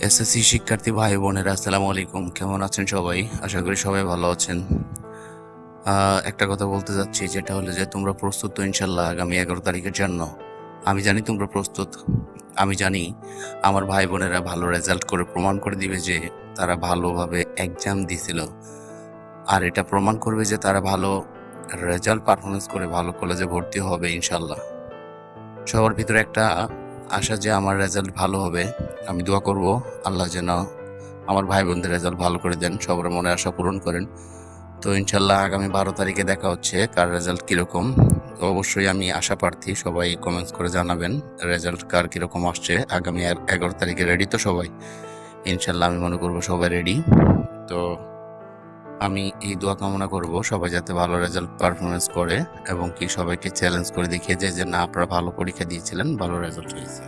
SSC শিক্ষার্থী ভাই বোনেরা আসসালামু আলাইকুম। কেমন আছেন সবাই? আশা করি সবাই ভালো আছেন। একটা কথা বলতে যাচ্ছি, যেটা হলো যে তোমরা প্রস্তুত তো ইনশাল্লাহ আগামী 11 তারিখের জন্য? আমি জানি তোমরা প্রস্তুত। আমি জানি আমার ভাই বোনেরা ভালো রেজাল্ট করে প্রমাণ করে দিবে যে তারা ভালোভাবে এক্সাম দিছিল, আর এটা প্রমাণ করবে যে তারা ভালো রেজাল্ট পারফরমেন্স করে ভালো কলেজে ভর্তি হবে ইনশাল্লাহ। সবার ভিতরে একটা আশা যে আমার রেজাল্ট ভালো হবে। আমি দোয়া করব আল্লাহ যেন আমার ভাই বোনদের রেজাল্ট ভালো করে দেন, সবার মনে আশা পূরণ করেন। তো ইনশাল্লাহ আগামী 12 তারিখে দেখা হচ্ছে কার রেজাল্ট কীরকম। তো অবশ্যই আমি আশা প্রার্থী, সবাই কমেন্টস করে জানাবেন রেজাল্ট কার কীরকম আসছে। আগামী 11 তারিখে রেডি তো সবাই? ইনশাল্লাহ আমি মনে করব সবাই রেডি। তো আমি এই দোয়া কামনা করব সবাই যাতে ভালো রেজাল্ট পারফরমেন্স করে, এবং কি সবাইকে চ্যালেঞ্জ করে দেখিয়ে যায় যে না, আপনারা ভালো পরীক্ষা দিয়েছিলেন, ভালো রেজাল্ট হয়েছে।